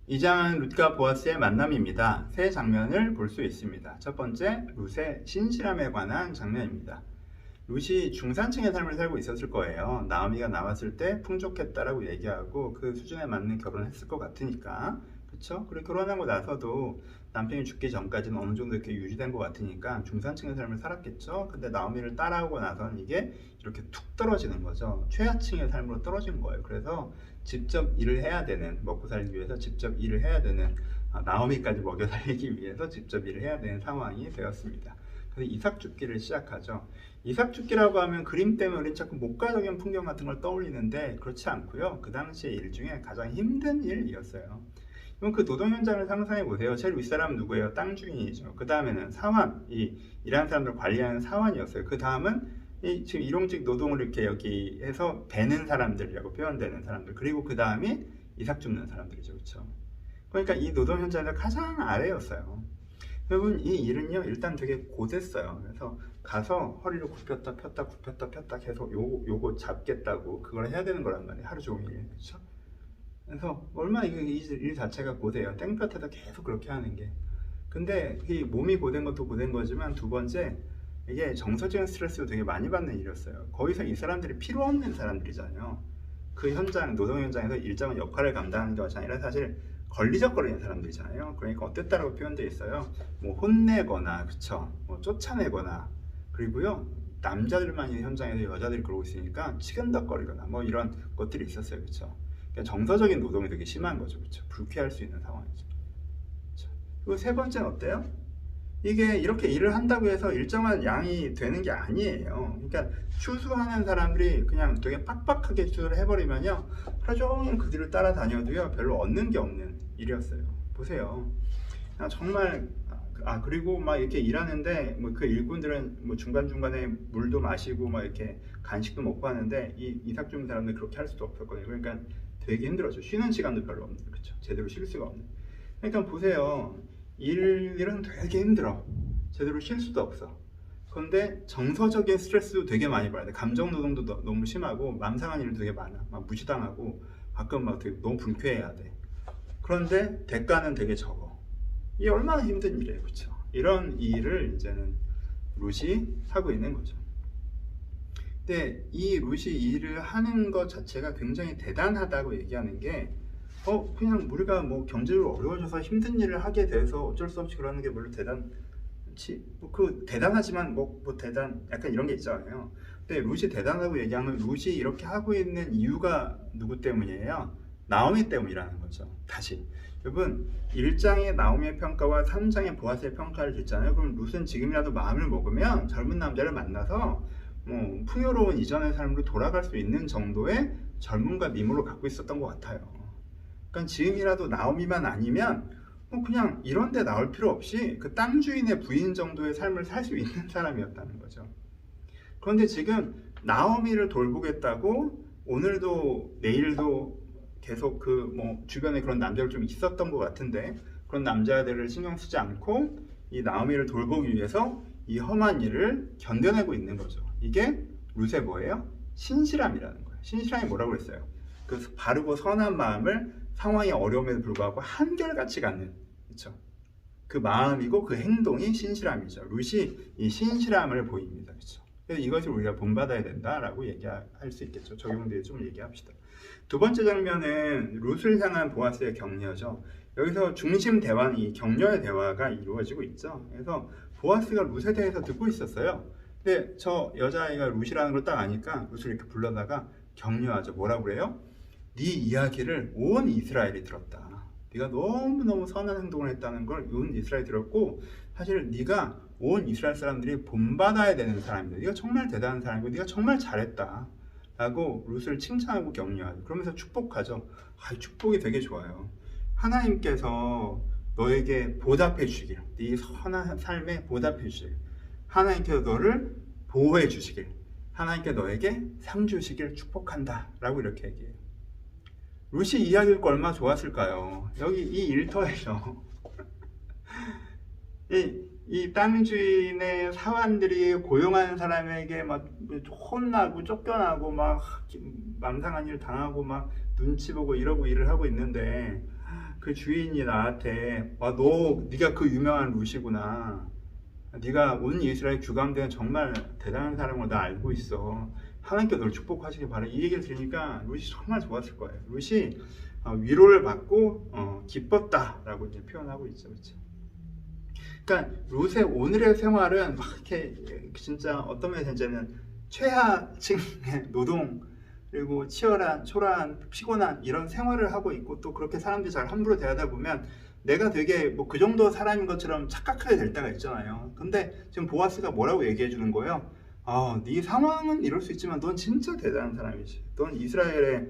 이 장은 룻과 보아스의 만남입니다. 세 장면을 볼 수 있습니다. 첫 번째, 룻의 신실함에 관한 장면입니다. 룻이 중산층의 삶을 살고 있었을 거예요. 나오미가 나왔을 때 풍족했다라고 얘기하고 그 수준에 맞는 결혼을 했을 것 같으니까. 그쵸? 그리고 결혼하고 나서도 남편이 죽기 전까지는 어느 정도 이렇게 유지된 것 같으니까 중산층의 삶을 살았겠죠? 근데 나오미를 따라오고 나서는 이게 이렇게 툭 떨어지는 거죠. 최하층의 삶으로 떨어진 거예요. 그래서 직접 일을 해야 되는, 먹고 살기 위해서 직접 일을 해야 되는, 나오미까지 먹여 살리기 위해서 직접 일을 해야 되는 상황이 되었습니다. 그래서 이삭 죽기를 시작하죠. 이삭 죽기라고 하면 그림 때문에 우리는 자꾸 목가적인 풍경 같은 걸 떠올리는데 그렇지 않고요. 그 당시의 일 중에 가장 힘든 일이었어요. 그럼 그 노동 현장을 상상해 보세요. 제일 윗사람은 누구예요? 땅 주인이죠. 그 다음에는 사원, 이 일하는 사람들 관리하는 사원이었어요. 그 다음은 지금 일용직 노동을 이렇게 여기 해서 베는 사람들이라고 표현되는 사람들. 그리고 그 다음이 이삭 줍는 사람들이죠. 그렇죠? 그러니까 이 노동 현장에서 가장 아래였어요. 여러분 이 일은요 일단 되게 고됐어요. 그래서 가서 허리를 굽혔다 폈다 굽혔다 폈다 계속 요거 잡겠다고 그걸 해야 되는 거란 말이에요. 하루 종일. 그렇죠? 그래서 얼마나 일 자체가 고돼요. 땡볕에서 계속 그렇게 하는 게. 근데 이 몸이 고된 것도 고된 거지만 두 번째 이게 정서적인 스트레스도 되게 많이 받는 일이었어요. 거기서 이 사람들이 필요 없는 사람들이잖아요. 그 현장, 노동 현장에서 일정한 역할을 감당하는 것이 아니라 사실 걸리적거리는 사람들이잖아요. 그러니까 어땠다라고 표현되어 있어요. 뭐 혼내거나, 그쵸? 뭐 쫓아내거나, 그리고요 남자들만 있는 현장에서 여자들이 그러고 있으니까 치근덕거리거나 뭐 이런 것들이 있었어요, 그쵸? 그러니까 정서적인 노동이 되게 심한 거죠, 그쵸? 불쾌할 수 있는 상황이죠. 그쵸? 그리고 세 번째는 어때요? 이게 이렇게 일을 한다고 해서 일정한 양이 되는 게 아니에요. 그러니까 추수하는 사람들이 그냥 되게 빡빡하게 추수를 해버리면요 하루 종일 그 뒤를 따라다녀도요 별로 얻는 게 없는 일이었어요. 보세요. 정말 그리고 막 이렇게 일하는데 뭐 그 일꾼들은 뭐 중간중간에 물도 마시고 막 이렇게 간식도 먹고 하는데 이 이삭 주는 사람들 그렇게 할 수도 없었거든요. 그러니까 되게 힘들었죠. 쉬는 시간도 별로 없는, 그렇죠? 제대로 쉴 수가 없는. 그러니까 보세요. 일은 되게 힘들어. 제대로 쉴 수도 없어. 그런데 정서적인 스트레스도 되게 많이 받아야 돼. 감정 노동도 너무 심하고 망상한 일도 되게 많아. 막 무시당하고 가끔 막 되게 너무 불쾌해야 돼. 그런데 대가는 되게 적어. 이게 얼마나 힘든 일이에요, 그렇죠? 이런 일을 이제는 룻이 하고 있는 거죠. 근데 이 룻이 일을 하는 것 자체가 굉장히 대단하다고 얘기하는 게 그냥 우리가 뭐 경제적으로 어려워져서 힘든 일을 하게 돼서 어쩔 수 없이 그러는 게 물론 대단하지만 뭐 대단 약간 이런 게 있잖아요. 근데 룻이 대단하다고 얘기하면 룻이 이렇게 하고 있는 이유가 누구 때문이에요? 나오미 때문이라는 거죠. 다시 여러분 1장의 나오미의 평가와 3장의 보아스의 평가를 듣잖아요. 그럼 룻은 지금이라도 마음을 먹으면 젊은 남자를 만나서 뭐 풍요로운 이전의 삶으로 돌아갈 수 있는 정도의 젊음과 미모를 갖고 있었던 것 같아요. 그러니까 지금이라도 나오미만 아니면 그냥 이런 데 나올 필요 없이 그 땅 주인의 부인 정도의 삶을 살 수 있는 사람이었다는 거죠. 그런데 지금 나오미를 돌보겠다고 오늘도 내일도 계속 그 뭐 주변에 그런 남자들 좀 있었던 것 같은데 그런 남자들을 신경 쓰지 않고 이 나오미를 돌보기 위해서 이 험한 일을 견뎌내고 있는 거죠. 이게 룻의 뭐예요? 신실함이라는 거예요. 신실함이 뭐라고 했어요? 그 바르고 선한 마음을 상황의 어려움에도 불구하고 한결같이 갖는, 그렇죠? 그 마음이고 그 행동이 신실함이죠. 룻이 이 신실함을 보입니다, 그렇죠? 그래서 이것을 우리가 본받아야 된다라고 얘기할 수 있겠죠. 적용대에 좀 얘기합시다. 두 번째 장면은 룻을 향한 보아스의 격려죠. 여기서 중심 대화는 이 격려의 대화가 이루어지고 있죠. 그래서 보아스가 룻에 대해서 듣고 있었어요. 근데 저 여자아이가 룻이라는 걸 딱 아니까 룻을 이렇게 불러다가 격려하죠. 뭐라고 그래요? 네 이야기를 온 이스라엘이 들었다. 네가 너무너무 선한 행동을 했다는 걸 온 이스라엘이 들었고 사실 네가 온 이스라엘 사람들이 본받아야 되는 사람이다. 네가 정말 대단한 사람이고 네가 정말 잘했다. 라고 룻을 칭찬하고 격려하죠. 그러면서 축복하죠. 축복이 되게 좋아요. 하나님께서 너에게 보답해 주시길, 네 선한 삶에 보답해 주시길, 하나님께서 너를 보호해 주시길, 하나님께 너에게 상 주시길 축복한다 라고 이렇게 얘기해요. 룻이 이야기를 얼마나 좋았을까요? 여기 이 일터에서 이 땅 주인의 사환들이 고용하는 사람에게 막 혼나고 쫓겨나고 막 망상한 일 당하고 막 눈치 보고 이러고 일을 하고 있는데 그 주인이 나한테 네가 그 유명한 룻이구나. 네가 온 이스라엘 주감대는 정말 대단한 사람으로 나 알고 있어. 하나님께 널 축복하시길 바래. 이 얘기를 들으니까 룻이 정말 좋았을 거예요. 룻이 위로를 받고 기뻤다라고 이제 표현하고 있죠, 그렇죠? 그러니까 룻의 오늘의 생활은 막 이렇게 진짜 어떤 면에서 이제는 최하층의 노동 그리고 치열한, 초라한, 피곤한 이런 생활을 하고 있고 또 그렇게 사람들이 잘 함부로 대하다 보면 내가 되게 뭐 그 정도 사람인 것처럼 착각하게 될 때가 있잖아요. 근데 지금 보아스가 뭐라고 얘기해 주는 거예요? 네 상황은 이럴 수 있지만 넌 진짜 대단한 사람이지. 넌 이스라엘의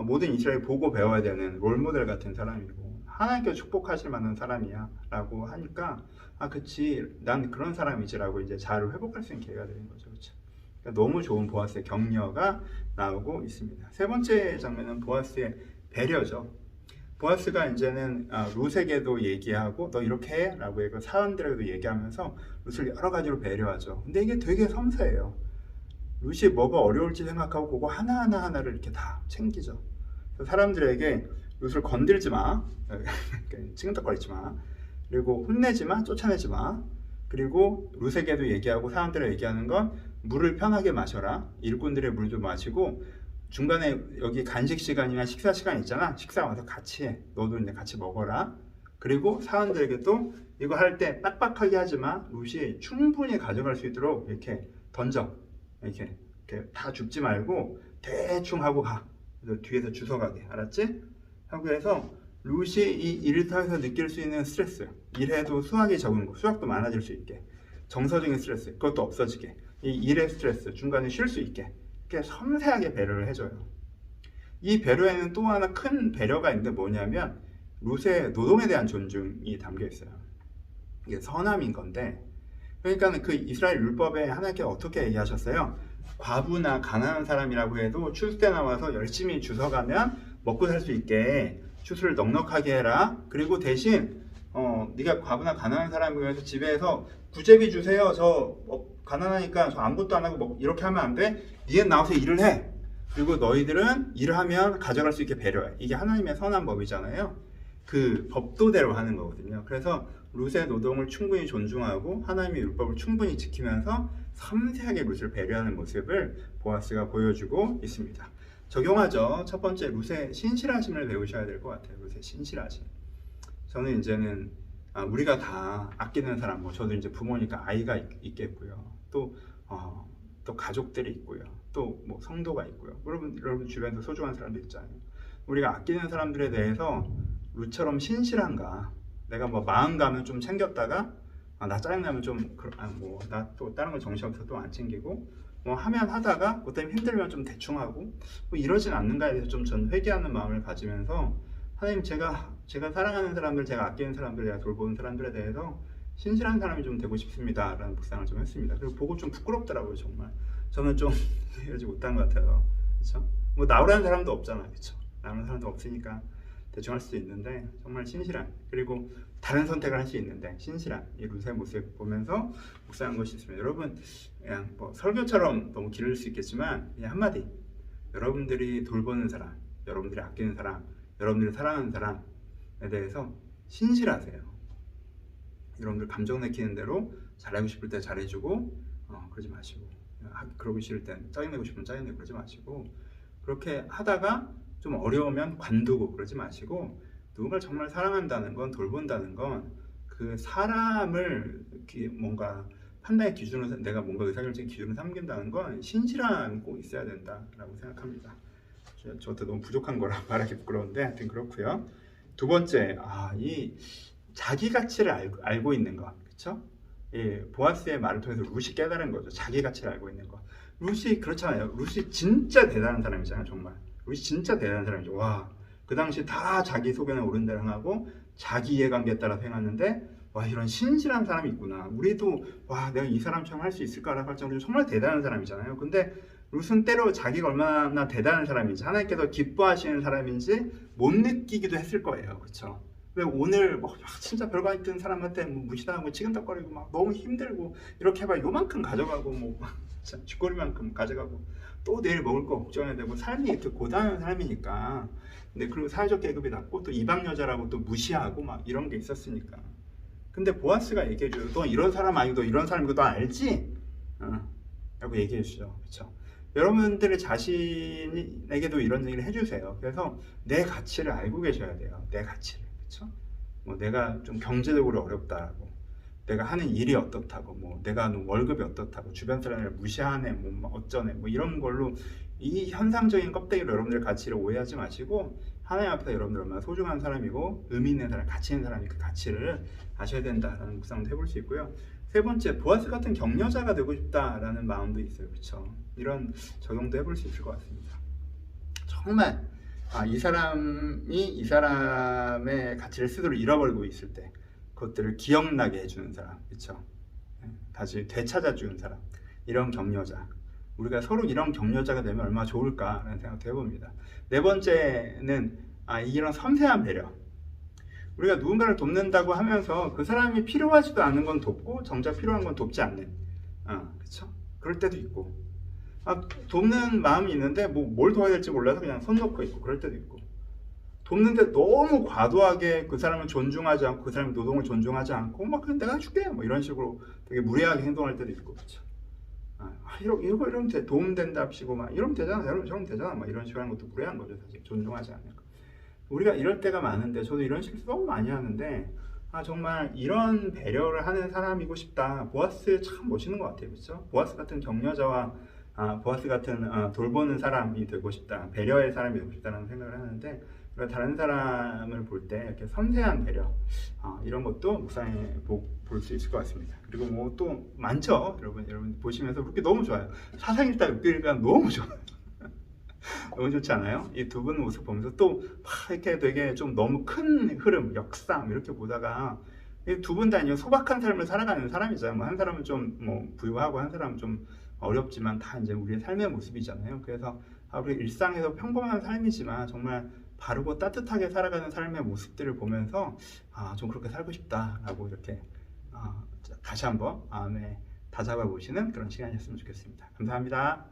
모든 이스라엘 보고 배워야 되는 롤모델 같은 사람이고 하나님께 축복하실 만한 사람이야 라고 하니까 그치 난 그런 사람이지 라고 이제 자아를 회복할 수 있는 기회가 되는 거죠. 그렇죠? 그러니까 너무 좋은 보아스의 격려가 나오고 있습니다. 세 번째 장면은 보아스의 배려죠. 보아스가 이제는 룻에게도 얘기하고 너 이렇게 해 라고 해서 사람들에게도 얘기하면서 룻을 여러 가지로 배려하죠. 근데 이게 되게 섬세해요. 룻이 뭐가 어려울지 생각하고 그거 하나를 이렇게 다 챙기죠. 사람들에게 룻을 건들지 마, 찌근덕거리지 마, 그리고 혼내지 마, 쫓아내지 마, 그리고 룻에게도 얘기하고 사람들에게 얘기하는 건 물을 편하게 마셔라. 일꾼들의 물도 마시고 중간에 여기 간식 시간이나 식사 시간 있잖아. 식사 와서 같이 해. 너도 이제 같이 먹어라. 그리고 사람들에게 또 이거 할 때 빡빡하게 하지 마. 룻이 충분히 가져갈 수 있도록 이렇게 던져. 이렇게 다 줍지 말고 대충 하고 가. 그래서 뒤에서 주워가게. 알았지? 하고 해서 룻이 이 일터에서 느낄 수 있는 스트레스. 일해도 수학이 적은 거. 수학도 많아질 수 있게. 정서적인 스트레스. 그것도 없어지게. 이 일의 스트레스. 중간에 쉴 수 있게. 이렇게 섬세하게 배려를 해줘요. 이 배려에는 또 하나 큰 배려가 있는데 뭐냐면 룻의 노동에 대한 존중이 담겨 있어요. 이게 선함인 건데 그러니까 그 이스라엘 율법에 하나님께서 어떻게 얘기하셨어요? 과부나 가난한 사람이라고 해도 추수 때 나와서 열심히 주워가면 먹고 살 수 있게 추수를 넉넉하게 해라. 그리고 대신 네가 과부나 가난한 사람이어서 집에서 구제비 주세요. 저 가난하니까 저 아무것도 안 하고 뭐 이렇게 하면 안 돼. 니는 나와서 일을 해. 그리고 너희들은 일을 하면 가져갈 수 있게 배려해. 이게 하나님의 선한 법이잖아요. 그 법도대로 하는 거거든요. 그래서 룻의 노동을 충분히 존중하고 하나님의 율법을 충분히 지키면서 섬세하게 룻을 배려하는 모습을 보아스가 보여주고 있습니다. 적용하죠. 첫 번째 룻의 신실하심을 배우셔야 될 것 같아요. 룻의 신실하심. 저는 이제는 우리가 다 아끼는 사람, 뭐 저도 이제 부모니까 아이가 있겠고요. 또 가족들이 있고요. 또 뭐 성도가 있고요. 여러분 주변에서 소중한 사람들 있잖아요. 우리가 아끼는 사람들에 대해서 룻처럼 신실한가? 내가 뭐 마음 가면 좀 챙겼다가 나 짜증나면 좀 나 또 다른 거 정신없어서 또 안 챙기고 뭐 하면 하다가 그때 힘들면 좀 대충 하고 뭐 이러진 않는가에 대해서 좀 전 회개하는 마음을 가지면서 하나님 제가 사랑하는 사람들, 제가 아끼는 사람들, 제가 돌보는 사람들에 대해서 신실한 사람이 좀 되고 싶습니다 라는 묵상을 좀 했습니다. 그리고 보고 좀 부끄럽더라고요. 정말 저는 좀 이러지 못한 것 같아요. 그렇죠? 뭐 나오라는 사람도 없잖아요. 그렇죠? 나오는 사람도 없으니까 대충 할 수도 있는데 정말 신실한, 그리고 다른 선택을 할 수 있는데 신실한 이 룻의 모습 보면서 묵상한 것이 있습니다. 여러분 그냥 뭐 설교처럼 너무 길을 수 있겠지만 그냥 한마디, 여러분들이 돌보는 사람, 여러분들이 아끼는 사람, 여러분들이 사랑하는 사람에 대해서 신실하세요. 여러분들 감정 내키는 대로 잘하고 싶을 때 잘해주고 그러지 마시고, 그러기 싫을 땐 짜증내고 싶으면 짜증내고 그러지 마시고, 그렇게 하다가 좀 어려우면 관두고 그러지 마시고, 누군가를 정말 사랑한다는 건, 돌본다는 건 그 사람을 뭔가 판단의 기준으로, 내가 뭔가 의사결정 기준으로 삼긴다는 건 신실함이 꼭 있어야 된다라고 생각합니다. 저도 너무 부족한 거라 말하기 부끄러운데 하여튼 그렇고요. 두 번째, 이 자기 가치를 알고 있는 것, 그렇죠? 보아스의 말을 통해서 룻이 깨달은 거죠. 자기 가치를 알고 있는 것. 룻이 그렇잖아요. 룻이 진짜 대단한 사람이잖아요. 정말 룻이 진짜 대단한 사람이죠. 와, 그 당시 다 자기 소견에 옳은 대로 하고 자기 이해관계에 따라 행하는데, 와, 이런 신실한 사람이 있구나. 우리도 와, 내가 이 사람처럼 할 수 있을까라고 할 정도로 정말 대단한 사람이잖아요. 근데 룻은 때로 자기가 얼마나 대단한 사람인지, 하나님께서 기뻐하시는 사람인지 못 느끼기도 했을 거예요. 그렇죠? 왜 오늘 진짜 별거 아닌 사람한테 무시당하고 치근덕거리고 막 너무 힘들고 이렇게 해봐 요만큼 가져가고 뭐 쥐꼬리만큼 가져가고 또 내일 먹을 거 걱정해야 되고 삶이 이렇게 고단한 삶이니까. 근데 그리고 사회적 계급이 낮고 또 이방 여자라고 또 무시하고 막 이런 게 있었으니까. 근데 보아스가 얘기해줘요. 너 이런 사람 아니고 너 이런 사람이고 너 알지? 라고 얘기해주죠. 그렇죠? 여러분들의 자신에게도 이런 얘기를 해주세요. 그래서 내 가치를 알고 계셔야 돼요. 내 가치를. 그렇죠? 뭐 내가 좀 경제적으로 어렵다라고, 내가 하는 일이 어떻다고, 뭐 내가 하는 월급이 어떻다고, 주변 사람을 무시하네, 뭐 어쩌네, 뭐 이런 걸로 이 현상적인 껍데기로 여러분들의 가치를 오해하지 마시고 하나님 앞에서 여러분들 얼마나 소중한 사람이고 의미 있는 사람, 가치 있는 사람이 그 가치를 아셔야 된다라는 묵상도 해볼 수 있고요. 세 번째, 보아스 같은 격려자가 되고 싶다라는 마음도 있어요. 그렇죠? 이런 적용도 해볼 수 있을 것 같습니다. 정말 이 사람이 이 사람의 가치를 스스로 잃어버리고 있을 때 그것들을 기억나게 해주는 사람, 그렇죠? 다시 되찾아주는 사람, 이런 격려자. 우리가 서로 이런 격려자가 되면 얼마나 좋을까라는 생각도 해봅니다. 네 번째는 이런 섬세한 배려. 우리가 누군가를 돕는다고 하면서 그 사람이 필요하지도 않은 건 돕고 정작 필요한 건 돕지 않는, 그렇죠? 그럴 때도 있고, 돕는 마음이 있는데 뭘 도와야 될지 몰라서 그냥 손 놓고 있고 그럴 때도 있고, 돕는데 너무 과도하게 그 사람을 존중하지 않고 그 사람의 노동을 존중하지 않고 막 그냥 내가 해줄게 뭐 이런 식으로 되게 무례하게 행동할 때도 있고, 그렇죠? 이러면 도움된답시고 막 이러면 되잖아, 저러면 되잖아, 막 이런 식으로 하는 것도 무례한 거죠. 사실 존중하지 않는 거. 우리가 이럴 때가 많은데, 저도 이런 실수 너무 많이 하는데, 정말 이런 배려를 하는 사람이고 싶다. 보아스 참 멋있는 것 같아요, 그렇죠? 보아스 같은 격려자와 보아스 같은 돌보는 사람이 되고 싶다, 배려의 사람이 되고 싶다는 생각을 하는데, 우리가 다른 사람을 볼 때 이렇게 섬세한 배려, 이런 것도 묵상해 볼 수 있을 것 같습니다. 그리고 뭐 또 많죠, 여러분 보시면서 그렇게 너무 좋아요. 사상일다 육교일가 너무 좋아요. 너무 좋지 않아요? 이 두 분 모습 보면서 또 막 이렇게 되게 좀 너무 큰 흐름, 역상 이렇게 보다가 두 분 다 소박한 삶을 살아가는 사람이잖아요. 뭐 한 사람은 좀 부유하고 한 사람은 좀 어렵지만 다 이제 우리의 삶의 모습이잖아요. 그래서 우리 일상에서 평범한 삶이지만 정말 바르고 따뜻하게 살아가는 삶의 모습들을 보면서 좀 그렇게 살고 싶다라고 이렇게 다시 한번 마음에 다잡아 보시는 그런 시간이었으면 좋겠습니다. 감사합니다.